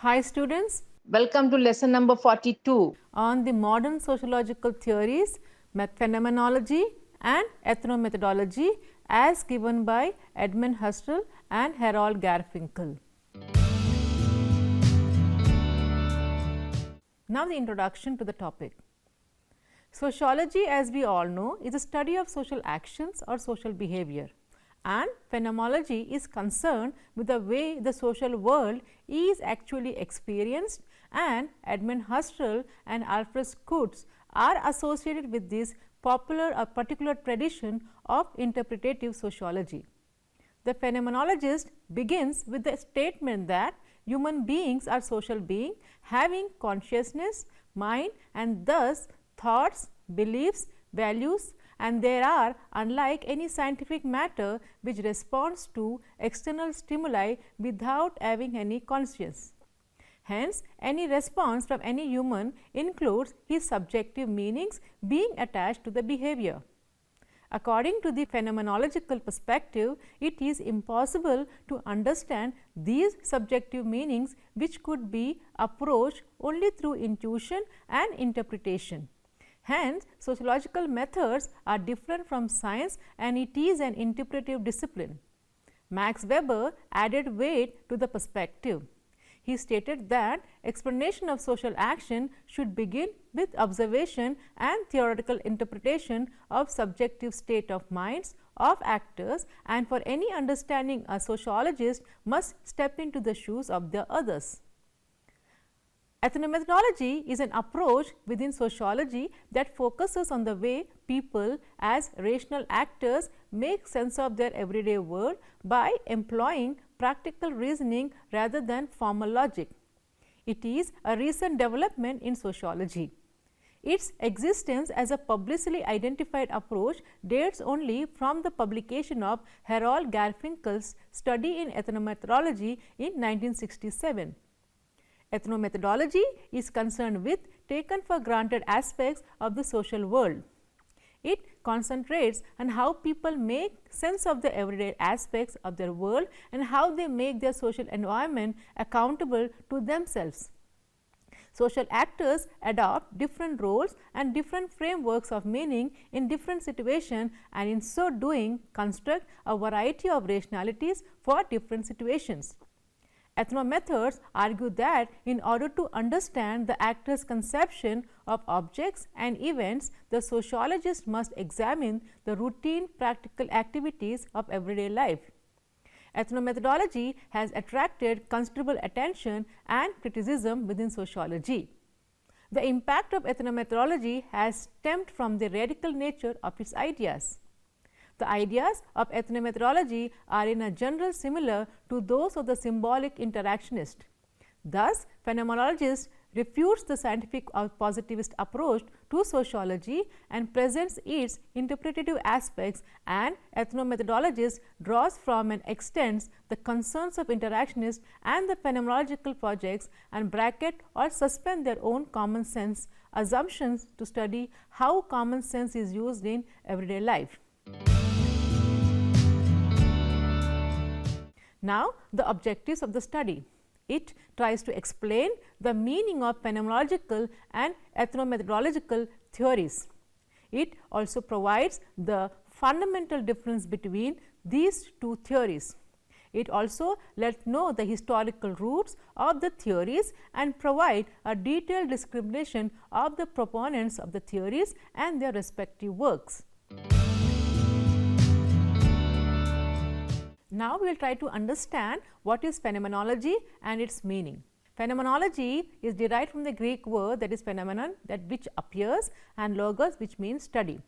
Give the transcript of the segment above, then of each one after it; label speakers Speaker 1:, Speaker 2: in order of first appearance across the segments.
Speaker 1: Hi students,
Speaker 2: Welcome to lesson number 42.
Speaker 1: on the modern sociological theories, phenomenology and ethnomethodology as given by Edmund Husserl and Harold Garfinkel. Now the introduction to the topic. Sociology, as we all know, is a study of social actions or social behavior, and phenomenology is concerned with the way the social world is actually experienced, and Edmund Husserl and Alfred Schutz are associated with this popular or particular tradition of interpretative sociology. The phenomenologist begins with the statement that human beings are social beings having consciousness, mind, and thus thoughts, beliefs, values, and there are, unlike any scientific matter which responds to external stimuli without having any conscience. Hence, any response from any human includes his subjective meanings being attached to the behavior. According to the phenomenological perspective, it is impossible to understand these subjective meanings which could be approached only through intuition and interpretation. Hence, sociological methods are different from science and it is an interpretive discipline. Max Weber added weight to the perspective. He stated that explanation of social action should begin with observation and theoretical interpretation of subjective state of minds of actors, and for any understanding a sociologist must step into the shoes of the others. Ethnomethodology is an approach within sociology that focuses on the way people as rational actors make sense of their everyday world by employing practical reasoning rather than formal logic. It is a recent development in sociology. Its existence as a publicly identified approach dates only from the publication of Harold Garfinkel's study in ethnomethodology in 1967. Ethnomethodology is concerned with taken for granted aspects of the social world. It concentrates on how people make sense of the everyday aspects of their world and how they make their social environment accountable to themselves. Social actors adopt different roles and different frameworks of meaning in different situations, and in so doing construct a variety of rationalities for different situations. Ethnomethods argue that in order to understand the actor's conception of objects and events, the sociologist must examine the routine practical activities of everyday life. Ethnomethodology has attracted considerable attention and criticism within sociology. The impact of ethnomethodology has stemmed from the radical nature of its ideas. The ideas of ethnomethodology are in a general similar to those of the symbolic interactionist. Thus, phenomenologist refutes the scientific or positivist approach to sociology and presents its interpretative aspects, and ethnomethodologist draws from and extends the concerns of interactionists and the phenomenological projects and bracket or suspend their own common sense assumptions to study how common sense is used in everyday life. Now, the objectives of the study. It tries to explain the meaning of phenomenological and ethnomethodological theories. It also provides the fundamental difference between these two theories. It also lets know the historical roots of the theories and provide a detailed discrimination of the proponents of the theories and their respective works. Now, we will try to understand what is phenomenology and its meaning. Phenomenology is derived from the Greek word that is phenomenon, that which appears, and logos, which means study,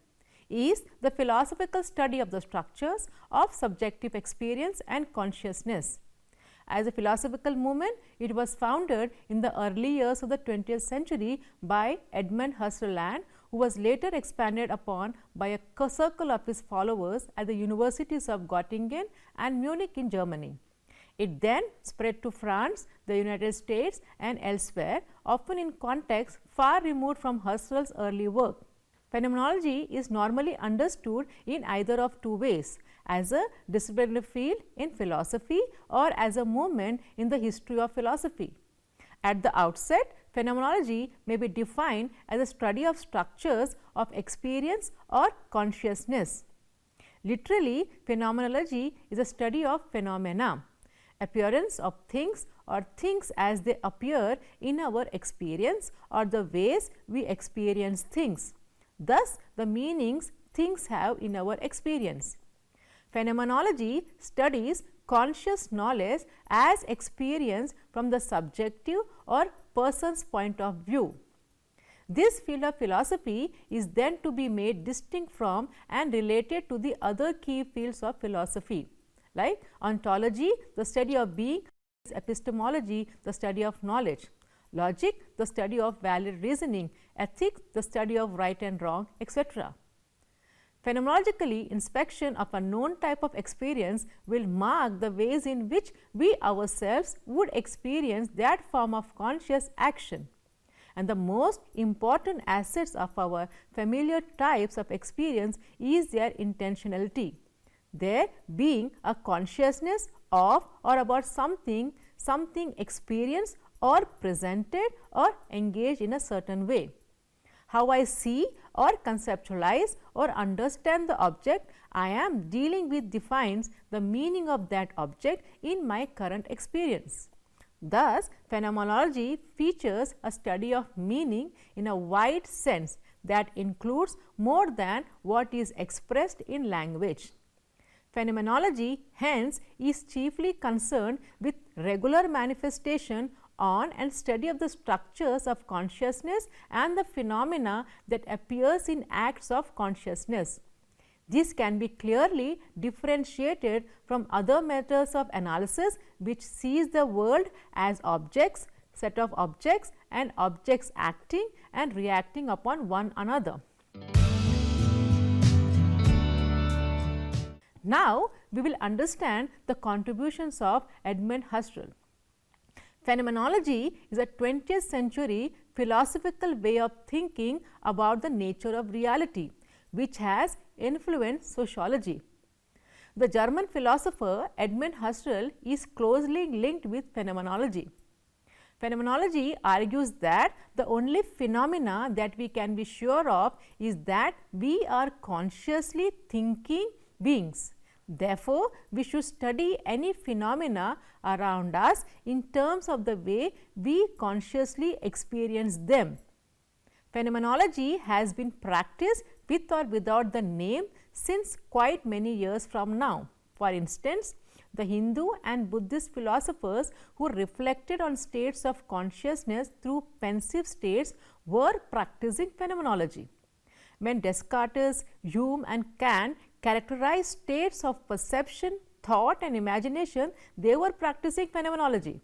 Speaker 1: is the philosophical study of the structures of subjective experience and consciousness. As a philosophical movement, it was founded in the early years of the 20th century by Edmund Husserl, who was later expanded upon by a circle of his followers at the universities of Göttingen and Munich in Germany. It then spread to France, the United States, and elsewhere, often in contexts far removed from Husserl's early work. Phenomenology is normally understood in either of two ways: as a disciplinary field in philosophy or as a movement in the history of philosophy. At the outset, phenomenology may be defined as a study of structures of experience or consciousness. Literally, phenomenology is a study of phenomena, appearance of things or things as they appear in our experience or the ways we experience things, thus the meanings things have in our experience. Phenomenology studies conscious knowledge as experience from the subjective or person's point of view. This field of philosophy is then to be made distinct from and related to the other key fields of philosophy, like ontology, the study of being; epistemology, the study of knowledge; logic, the study of valid reasoning; ethics, the study of right and wrong, etc. Phenomenologically, inspection of a known type of experience will mark the ways in which we ourselves would experience that form of conscious action. And the most important assets of our familiar types of experience is their intentionality, there being a consciousness of or about something, something experienced or presented or engaged in a certain way. How I see or conceptualize or understand the object I am dealing with defines the meaning of that object in my current experience. Thus, phenomenology features a study of meaning in a wide sense that includes more than what is expressed in language. Phenomenology, hence, is chiefly concerned with regular manifestation on and study of the structures of consciousness and the phenomena that appears in acts of consciousness. This can be clearly differentiated from other methods of analysis which sees the world as objects, set of objects and objects acting and reacting upon one another. Now, we will understand the contributions of Edmund Husserl. Phenomenology is a 20th century philosophical way of thinking about the nature of reality, which has influenced sociology. The German philosopher Edmund Husserl is closely linked with phenomenology. Phenomenology argues that the only phenomena that we can be sure of is that we are consciously thinking beings. Therefore, we should study any phenomena around us in terms of the way we consciously experience them. Phenomenology has been practiced with or without the name since quite many years from now. For instance, the Hindu and Buddhist philosophers who reflected on states of consciousness through pensive states were practicing phenomenology. When Descartes, Hume and Kant characterized states of perception, thought and imagination, they were practicing phenomenology.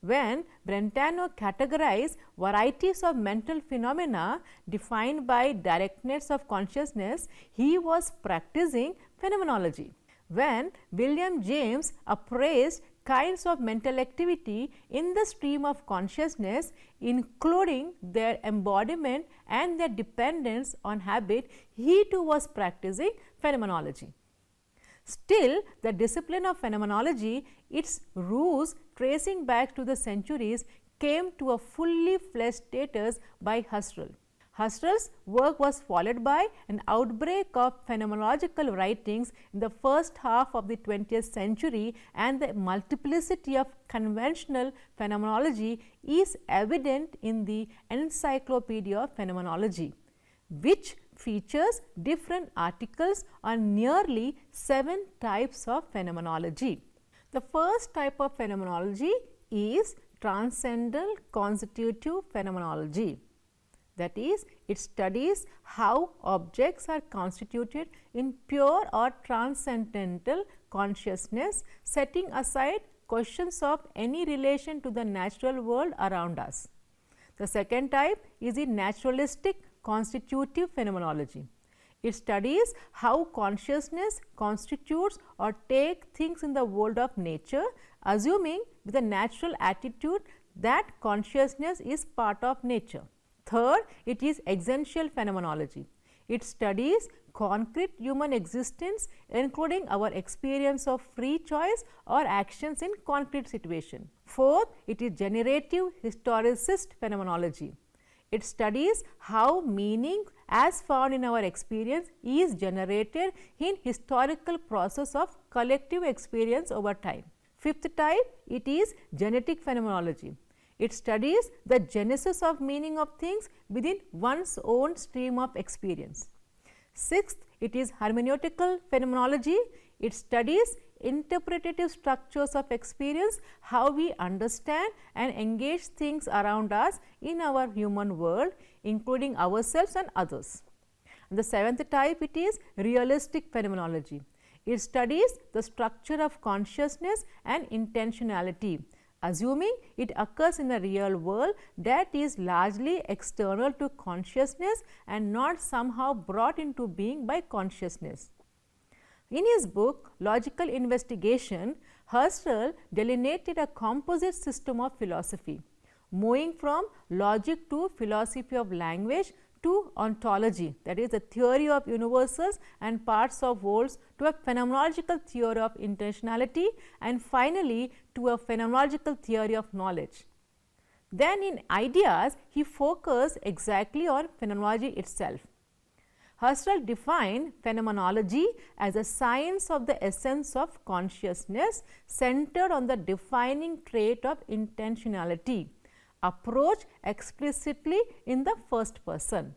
Speaker 1: When Brentano categorized varieties of mental phenomena defined by directness of consciousness, he was practicing phenomenology. When William James appraised kinds of mental activity in the stream of consciousness, including their embodiment and their dependence on habit, he too was practicing phenomenology. Still, the discipline of phenomenology, its roots tracing back to the centuries, came to a fully fleshed status by Husserl. Husserl's work was followed by an outbreak of phenomenological writings in the first half of the 20th century, and the multiplicity of conventional phenomenology is evident in the Encyclopedia of Phenomenology, which features different articles on nearly 7 types of phenomenology. The first type of phenomenology is transcendental constitutive phenomenology. That is, it studies how objects are constituted in pure or transcendental consciousness, setting aside questions of any relation to the natural world around us. The second type is the naturalistic constitutive phenomenology. It studies how consciousness constitutes or takes things in the world of nature, assuming with a natural attitude that consciousness is part of nature. Third, it is existential phenomenology. It studies concrete human existence, including our experience of free choice or actions in concrete situation. Fourth, it is generative historicist phenomenology. It studies how meaning as found in our experience is generated in historical process of collective experience over time. Fifth type, it is genetic phenomenology. It studies the genesis of meaning of things within one's own stream of experience. Sixth, it is hermeneutical phenomenology. It studies interpretative structures of experience, how we understand and engage things around us in our human world, including ourselves and others. And the seventh type, it is realistic phenomenology. It studies the structure of consciousness and intentionality, assuming it occurs in a real world that is largely external to consciousness and not somehow brought into being by consciousness. In his book Logical Investigation, Husserl delineated a composite system of philosophy, moving from logic to philosophy of language to ontology, that is the theory of universals and parts of wholes, to a phenomenological theory of intentionality, and finally to a phenomenological theory of knowledge. Then in ideas, he focused exactly on phenomenology itself. Husserl defined phenomenology as a science of the essence of consciousness centered on the defining trait of intentionality, approached explicitly in the first person.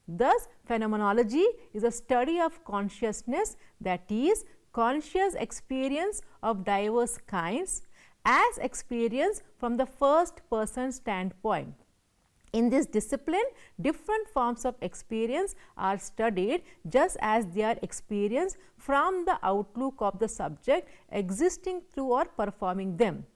Speaker 1: Thus, phenomenology is a study of consciousness, that is, conscious experience of diverse kinds as experienced from the first person standpoint. In this discipline, different forms of experience are studied just as they are experienced from the outlook of the subject existing through or performing them.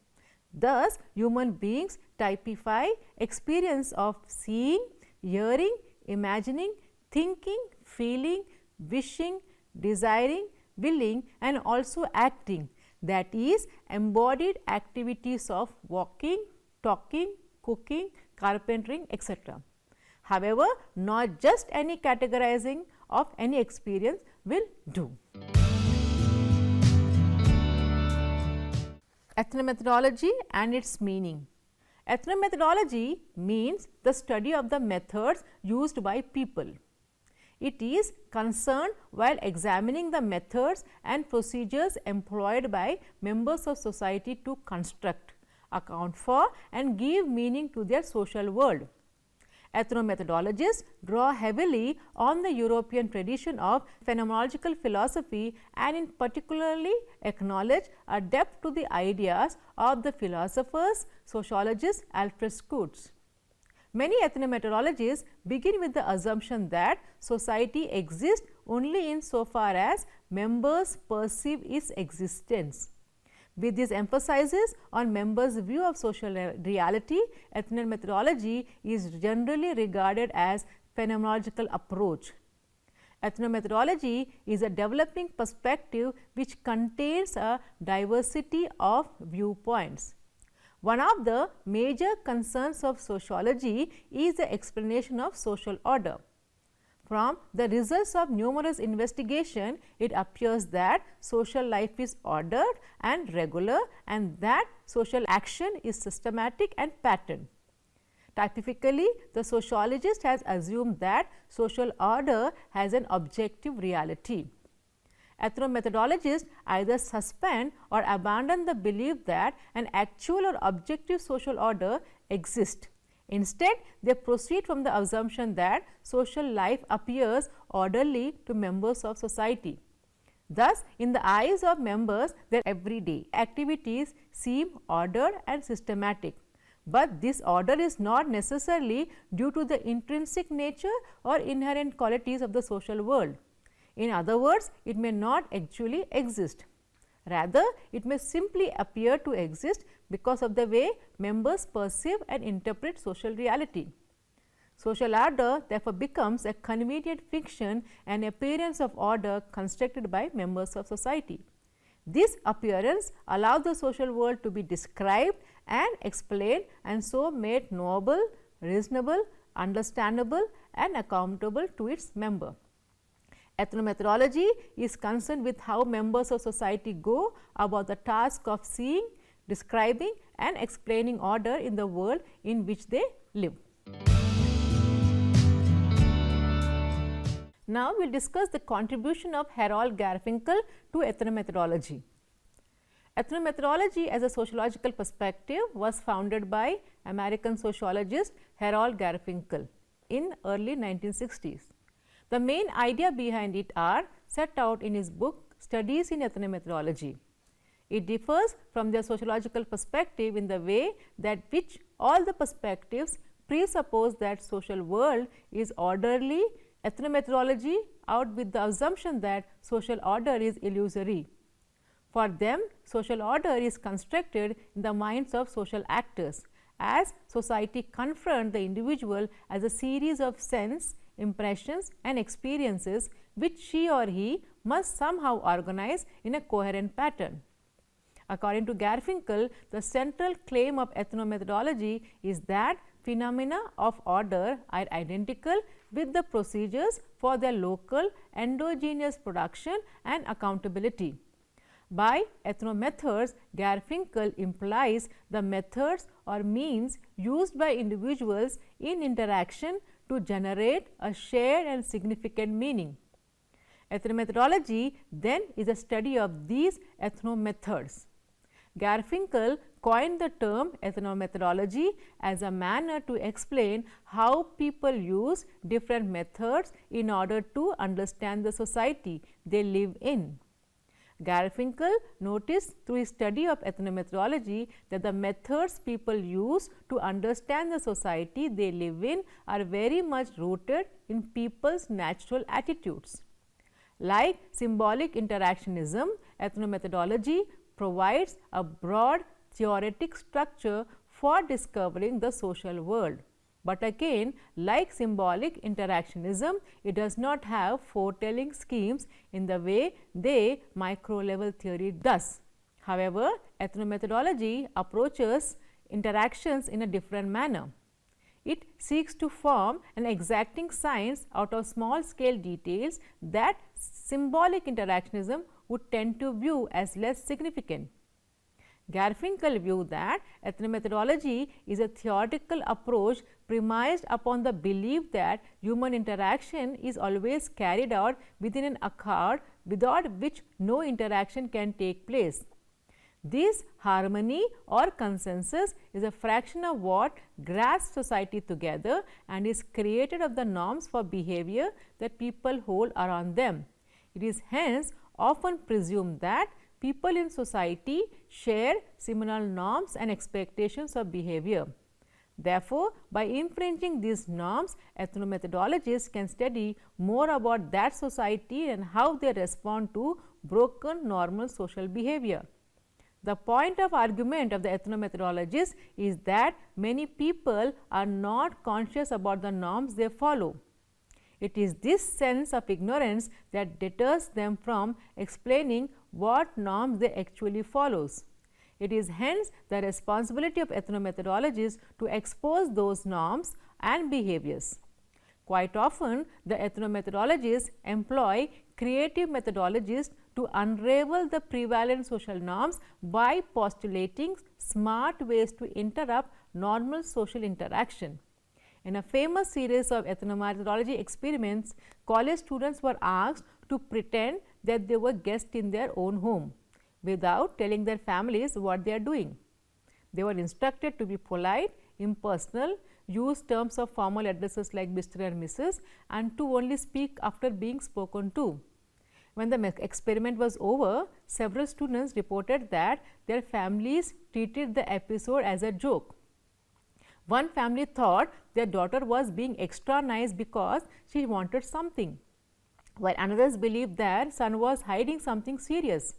Speaker 1: Thus, human beings typify experience of seeing, hearing, imagining, thinking, feeling, wishing, desiring, willing, and also acting, that is, embodied activities of walking, talking, cooking, carpentering, etc. However, not just any categorizing of any experience will do. Ethnomethodology and its meaning. Ethnomethodology means the study of the methods used by people. It is concerned while examining the methods and procedures employed by members of society to construct, account for, and give meaning to their social world. Ethnomethodologists draw heavily on the European tradition of phenomenological philosophy and in particularly acknowledge a depth to the ideas of the philosophers, sociologist Alfred Schutz. Many ethnomethodologists begin with the assumption that society exists only in so far as members perceive its existence. With this emphasis on members' view of social reality, ethnomethodology is generally regarded as phenomenological approach. Ethnomethodology is a developing perspective which contains a diversity of viewpoints. One of the major concerns of sociology is the explanation of social order. From the results of numerous investigations, it appears that social life is ordered and regular, and that social action is systematic and patterned. Typically, the sociologist has assumed that social order has an objective reality. Ethnomethodologists either suspend or abandon the belief that an actual or objective social order exists. Instead, they proceed from the assumption that social life appears orderly to members of society. Thus, in the eyes of members, their everyday activities seem ordered and systematic. But this order is not necessarily due to the intrinsic nature or inherent qualities of the social world. In other words, it may not actually exist. Rather, it may simply appear to exist because of the way members perceive and interpret social reality. Social order therefore becomes a convenient fiction, an appearance of order constructed by members of society. This appearance allows the social world to be described and explained, and so made knowable, reasonable, understandable, and accountable to its member. Ethnomethodology is concerned with how members of society go about the task of seeing, describing and explaining order in the world in which they live. Now, we will discuss the contribution of Harold Garfinkel to ethnomethodology. Ethnomethodology as a sociological perspective was founded by American sociologist Harold Garfinkel in early 1960s. The main idea behind it are set out in his book Studies in Ethnomethodology. It differs from the sociological perspective in the way that which all the perspectives presuppose that social world is orderly. Ethnomethodology out with the assumption that social order is illusory. For them, social order is constructed in the minds of social actors as society confront the individual as a series of sense, impressions and experiences which she or he must somehow organize in a coherent pattern. According to Garfinkel, the central claim of ethnomethodology is that phenomena of order are identical with the procedures for their local endogenous production and accountability. By ethnomethods, Garfinkel implies the methods or means used by individuals in interaction to generate a shared and significant meaning. Ethnomethodology then is a study of these ethnomethods. Garfinkel coined the term ethnomethodology as a manner to explain how people use different methods in order to understand the society they live in. Garfinkel noticed through his study of ethnomethodology that the methods people use to understand the society they live in are very much rooted in people's natural attitudes. Like symbolic interactionism, ethnomethodology provides a broad theoretic structure for discovering the social world. But again, like symbolic interactionism, it does not have foretelling schemes in the way the micro-level theory does. However, ethnomethodology approaches interactions in a different manner. It seeks to form an exacting science out of small-scale details that symbolic interactionism would tend to view as less significant. Garfinkel viewed that ethnomethodology is a theoretical approach premised upon the belief that human interaction is always carried out within an accord without which no interaction can take place. This harmony or consensus is a fraction of what grasps society together and is created of the norms for behavior that people hold around them. It is hence often presumed that people in society share similar norms and expectations of behavior. Therefore, by infringing these norms, ethnomethodologists can study more about that society and how they respond to broken normal social behavior. The point of argument of the ethnomethodologists is that many people are not conscious about the norms they follow. It is this sense of ignorance that deters them from explaining what norms they actually follows. It is hence the responsibility of ethnomethodologists to expose those norms and behaviors. Quite often, the ethnomethodologists employ creative methodologies to unravel the prevalent social norms by postulating smart ways to interrupt normal social interaction. In a famous series of ethnomethodology experiments, college students were asked to pretend that they were guests in their own home without telling their families what they are doing. They were instructed to be polite, impersonal, use terms of formal addresses like Mr. and Mrs. and to only speak after being spoken to. When the experiment was over, several students reported that their families treated the episode as a joke. One family thought their daughter was being extra nice because she wanted something, while others believed their son was hiding something serious.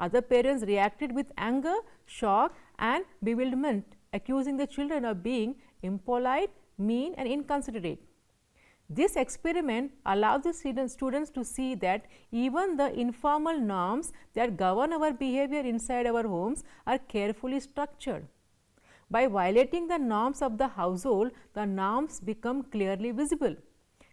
Speaker 1: Other parents reacted with anger, shock and bewilderment, accusing the children of being impolite, mean and inconsiderate. This experiment allowed the students to see that even the informal norms that govern our behavior inside our homes are carefully structured. By violating the norms of the household, the norms become clearly visible.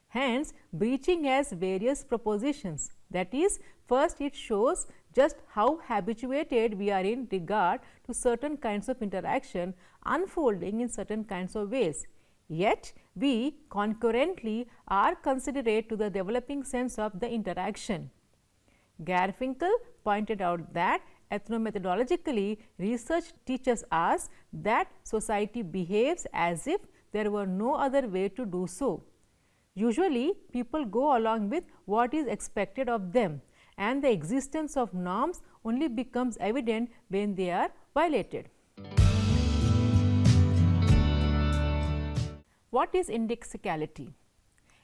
Speaker 1: hence breaching has various propositions. That is, first it shows just how habituated we are in regard to certain kinds of interaction unfolding in certain kinds of ways. Yet, we concurrently are considerate to the developing sense of the interaction. Garfinkel pointed out that ethnomethodologically, research teaches us that society behaves as if there were no other way to do so. Usually, people go along with what is expected of them, and the existence of norms only becomes evident when they are violated. What is indexicality?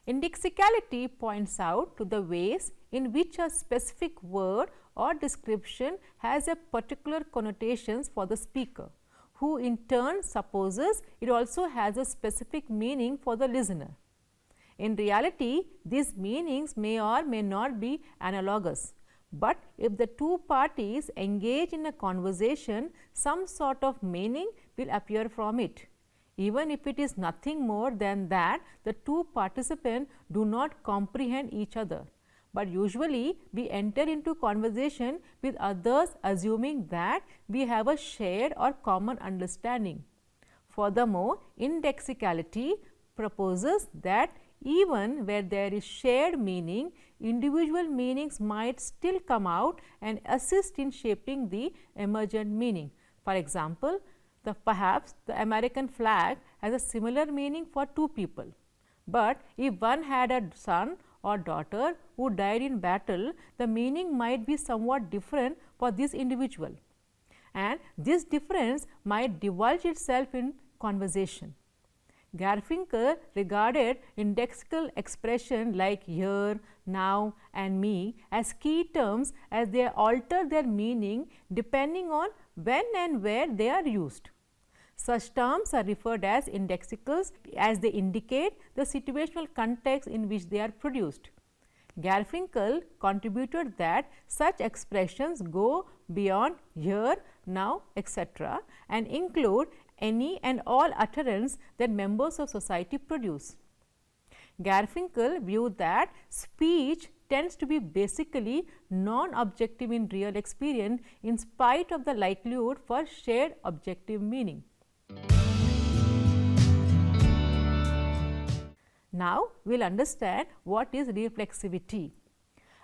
Speaker 1: Indexicality points out to the ways in which a specific word or description has a particular connotations for the speaker, who in turn supposes it also has a specific meaning for the listener. In reality, these meanings may or may not be analogous, but if the two parties engage in a conversation, some sort of meaning will appear from it. Even if it is nothing more than that the two participants do not comprehend each other, but usually we enter into conversation with others assuming that we have a shared or common understanding. Furthermore, indexicality proposes that even where there is shared meaning, individual meanings might still come out and assist in shaping the emergent meaning. For example, perhaps the American flag has a similar meaning for two people, but if one had a son or daughter who died in battle, the meaning might be somewhat different for this individual, and this difference might divulge itself in conversation. Garfinkel regarded indexical expression like here, now and me as key terms as they alter their meaning depending on when and where they are used. Such terms are referred as indexicals as they indicate the situational context in which they are produced. Garfinkel contributed that such expressions go beyond here, now, etc. and include any and all utterance that members of society produce. Garfinkel viewed that speech tends to be basically non-objective in real experience in spite of the likelihood for shared objective meaning. Now, we will understand what is reflexivity.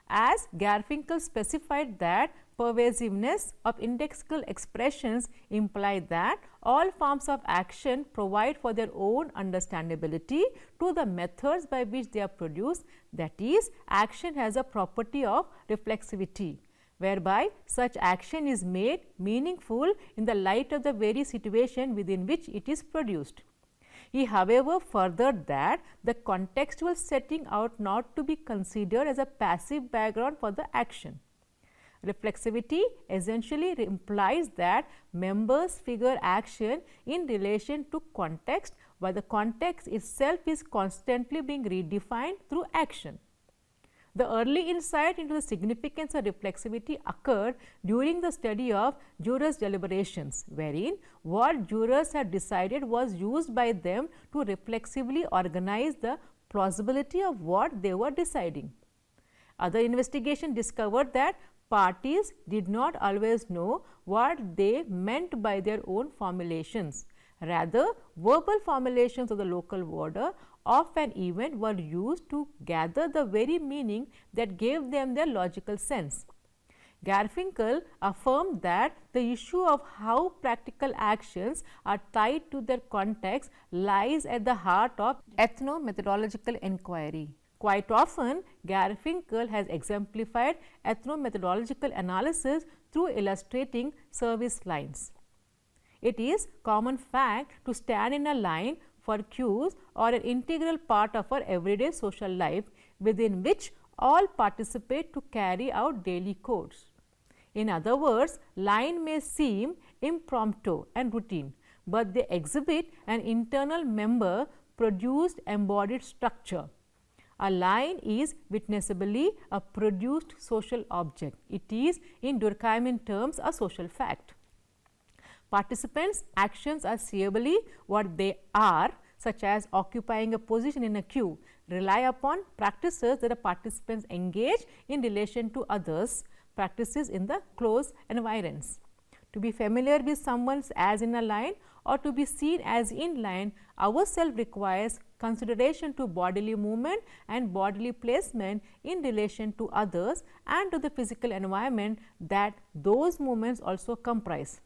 Speaker 1: As Garfinkel specified that pervasiveness of indexical expressions imply that all forms of action provide for their own understandability to the methods by which they are produced, that is, action has a property of reflexivity, whereby such action is made meaningful in the light of the very situation within which it is produced. He, however, furthered that the contextual setting ought not to be considered as a passive background for the action. Reflexivity essentially implies that members figure action in relation to context, while the context itself is constantly being redefined through action. The early insight into the significance of reflexivity occurred during the study of jurors' deliberations, wherein what jurors had decided was used by them to reflexively organize the plausibility of what they were deciding. Other investigation discovered that parties did not always know what they meant by their own formulations. Rather, verbal formulations of the local order of an event were used to gather the very meaning that gave them their logical sense. Garfinkel affirmed that the issue of how practical actions are tied to their context lies at the heart of ethnomethodological inquiry. Quite often, Garfinkel has exemplified ethnomethodological analysis through illustrating service lines. It is common fact to stand in a line for cues or an integral part of our everyday social life within which all participate to carry out daily codes. In other words, line may seem impromptu and routine, but they exhibit an internal member produced embodied structure. A line is witnessably a produced social object. It is in Durkheimian terms a social fact. Participants' actions are seeably what they are, such as occupying a position in a queue, rely upon practices that the participants engage in relation to others, practices in the close environs. To be familiar with someone as in a line or to be seen as in line ourselves requires consideration to bodily movement and bodily placement in relation to others and to the physical environment that those movements also comprise.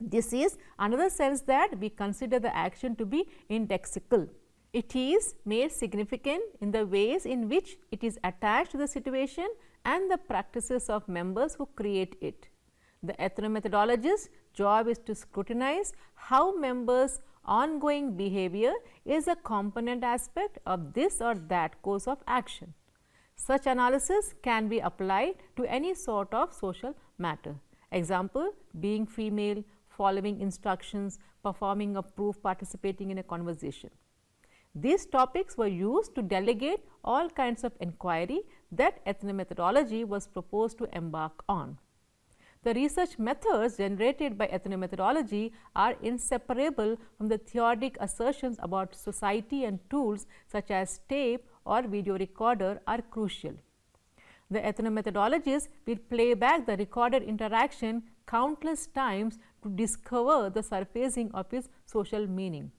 Speaker 1: This is another sense that we consider the action to be indexical. It is made significant in the ways in which it is attached to the situation and the practices of members who create it. The ethnomethodologist's job is to scrutinize how members' ongoing behavior is a component aspect of this or that course of action. Such analysis can be applied to any sort of social matter. Example, being female, following instructions, performing a proof, participating in a conversation. These topics were used to delegate all kinds of inquiry that ethnomethodology was proposed to embark on. The research methods generated by ethnomethodology are inseparable from the theoretic assertions about society, and tools such as tape or video recorder are crucial. The ethnomethodologist will play back the recorded interaction countless times to discover the surfacing of its social meaning.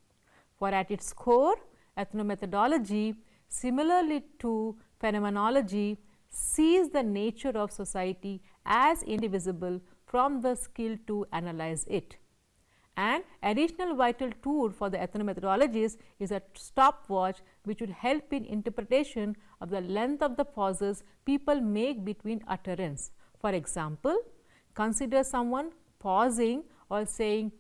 Speaker 1: For at its core, ethnomethodology, similarly to phenomenology, sees the nature of society as indivisible from the skill to analyze it. An additional vital tool for the ethnomethodologist is a stopwatch which would help in interpretation of the length of the pauses people make between utterance. For example, consider someone pausing or saying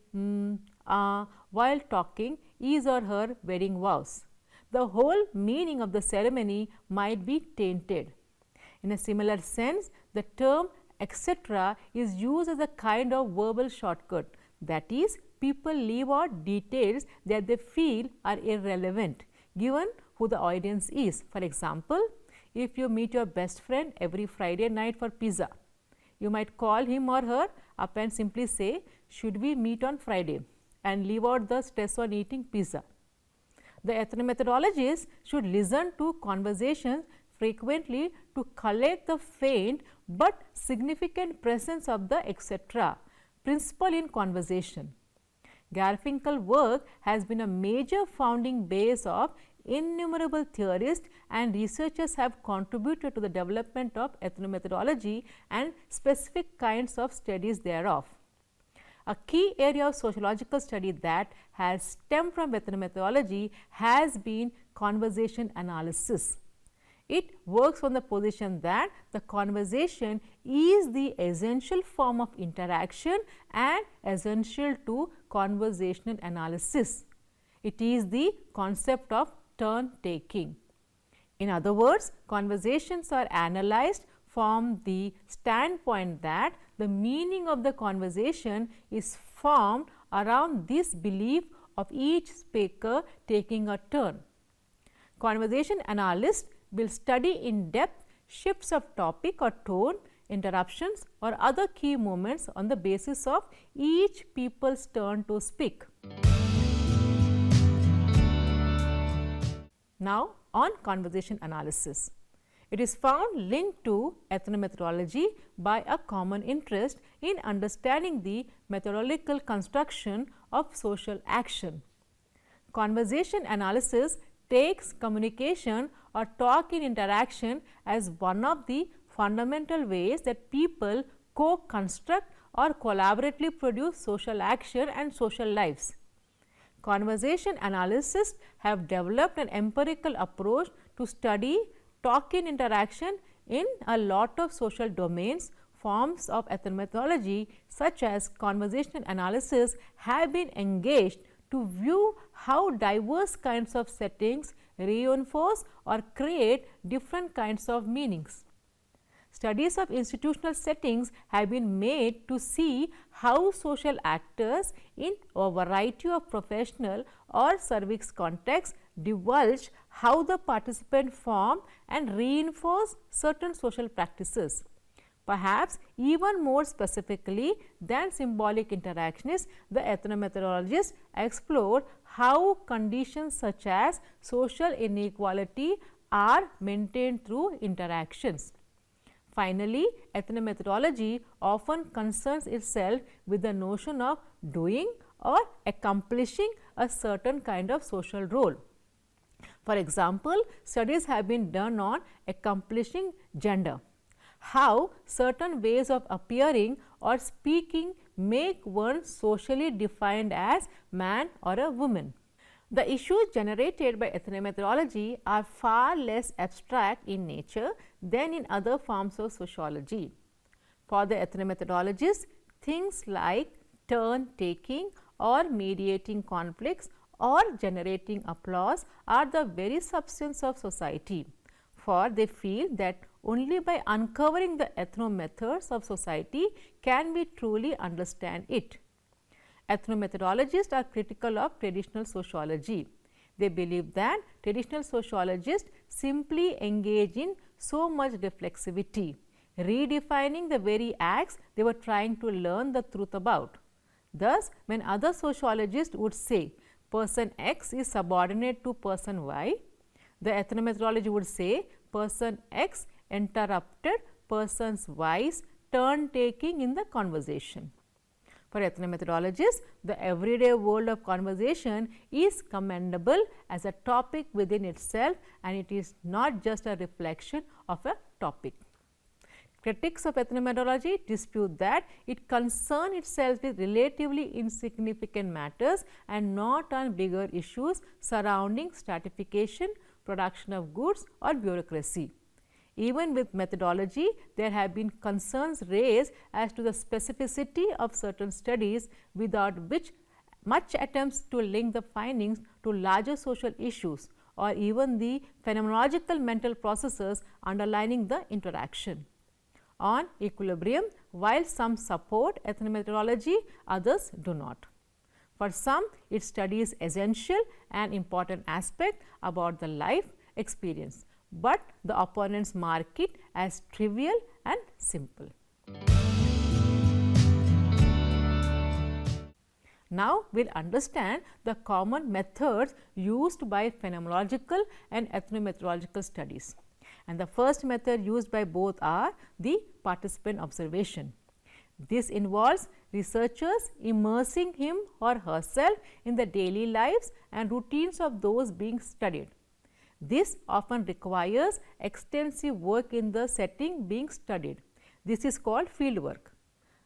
Speaker 1: while talking his or her wedding vows. The whole meaning of the ceremony might be tainted. In a similar sense, the term etc. is used as a kind of verbal shortcut, that is, people leave out details that they feel are irrelevant given who the audience is. For example, if you meet your best friend every Friday night for pizza, you might call him or her up and simply say, should we meet on Friday, and leave out the stress on eating pizza. The ethnomethodologist should listen to conversations frequently to collect the faint but significant presence of the etc. principle in conversation. Garfinkel's work has been a major founding base of innumerable theorists, and researchers have contributed to the development of ethnomethodology and specific kinds of studies thereof. A key area of sociological study that has stemmed from ethnomethodology has been conversation analysis. It works from the position that the conversation is the essential form of interaction and essential to conversational analysis. It is the concept of turn taking. In other words, conversations are analyzed from the standpoint that the meaning of the conversation is formed around this belief of each speaker taking a turn. Conversation analysts will study in depth shifts of topic or tone, interruptions or other key moments on the basis of each people's turn to speak. Now, on conversation analysis. It is found linked to ethnomethodology by a common interest in understanding the methodological construction of social action. Conversation analysis takes communication or talk in interaction as one of the fundamental ways that people co-construct or collaboratively produce social action and social lives. Conversation analysts have developed an empirical approach to study talk in interaction in a lot of social domains. Forms of ethnomethodology such as conversational analysis have been engaged to view how diverse kinds of settings reinforce or create different kinds of meanings. Studies of institutional settings have been made to see how social actors in a variety of professional or service contexts divulge how the participant form and reinforce certain social practices. Perhaps even more specifically than symbolic interactionists, the ethnomethodologists explored how conditions such as social inequality are maintained through interactions. Finally, ethnomethodology often concerns itself with the notion of doing or accomplishing a certain kind of social role. For example, studies have been done on accomplishing gender, how certain ways of appearing or speaking make one socially defined as man or a woman. The issues generated by ethnomethodology are far less abstract in nature than in other forms of sociology. For the ethnomethodologists, things like turn taking or mediating conflicts or generating applause are the very substance of society, for they feel that only by uncovering the ethnomethods of society can we truly understand it. Ethnomethodologists are critical of traditional sociology. They believe that traditional sociologists simply engage in so much reflexivity, redefining the very acts they were trying to learn the truth about. Thus, when other sociologists would say person X is subordinate to person Y, the ethnomethodology would say person X interrupted person Y's turn taking in the conversation. For ethnomethodologists, the everyday world of conversation is commendable as a topic within itself, and it is not just a reflection of a topic. Critics of ethnomethodology dispute that it concerns itself with relatively insignificant matters and not on bigger issues surrounding stratification, production of goods or bureaucracy. Even with methodology, there have been concerns raised as to the specificity of certain studies, without which much attempts to link the findings to larger social issues or even the phenomenological mental processes underlying the interaction. On equilibrium, while some support ethnomethodology, others do not. For some, it studies essential and important aspect about the life experience, but the opponents mark it as trivial and simple. Now, we will understand the common methods used by phenomenological and ethnomethodological studies. And the first method used by both are the participant observation. This involves researchers immersing him or herself in the daily lives and routines of those being studied. This often requires extensive work in the setting being studied. This is called field work.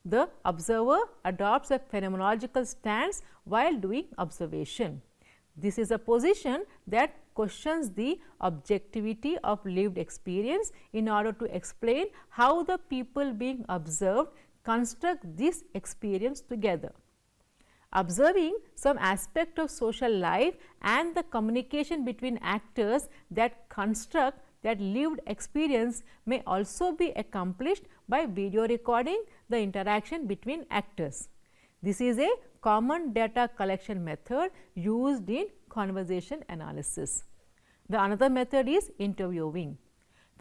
Speaker 1: The observer adopts a phenomenological stance while doing observation. This is a position that questions the objectivity of lived experience in order to explain how the people being observed construct this experience together. Observing some aspect of social life and the communication between actors that construct that lived experience may also be accomplished by video recording the interaction between actors. This is a common data collection method used in conversation analysis. The another method is interviewing.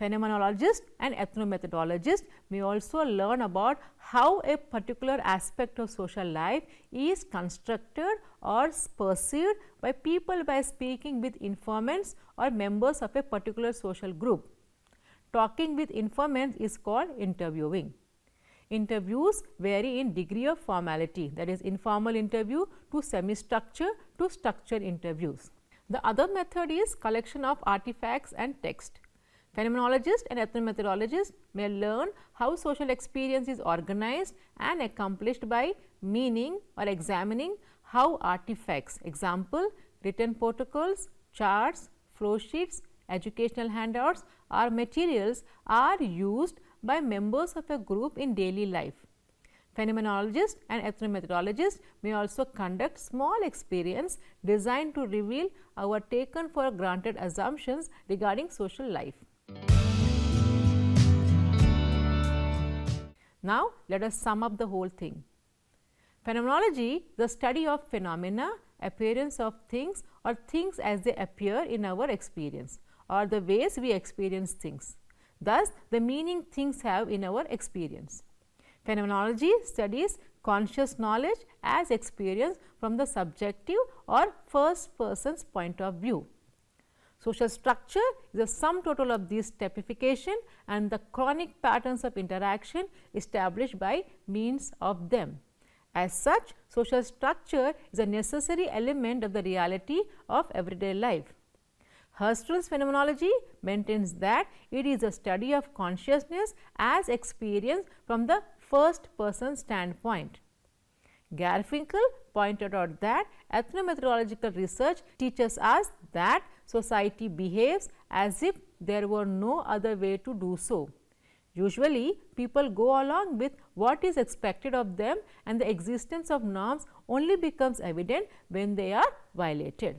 Speaker 1: Phenomenologists and ethnomethodologists may also learn about how a particular aspect of social life is constructed or perceived by people by speaking with informants or members of a particular social group. Talking with informants is called interviewing. Interviews vary in degree of formality, that is informal interview to semi-structured to structured interviews. The other method is collection of artifacts and text. Phenomenologists and ethnomethodologists may learn how social experience is organized and accomplished by meaning or examining how artifacts, example written protocols, charts, flow sheets, educational handouts or materials are used by members of a group in daily life. Phenomenologists and ethnomethodologists may also conduct small experiments designed to reveal our taken for granted assumptions regarding social life. Now, let us sum up the whole thing. Phenomenology, the study of phenomena, appearance of things or things as they appear in our experience or the ways we experience things. Thus, the meaning things have in our experience. Phenomenology studies conscious knowledge as experience from the subjective or first person's point of view. Social structure is a sum total of these typification and the chronic patterns of interaction established by means of them. As such, social structure is a necessary element of the reality of everyday life. Husserl's phenomenology maintains that it is a study of consciousness as experience from the first person standpoint. Garfinkel pointed out that ethnomethodological research teaches us that society behaves as if there were no other way to do so. Usually, people go along with what is expected of them and the existence of norms only becomes evident when they are violated.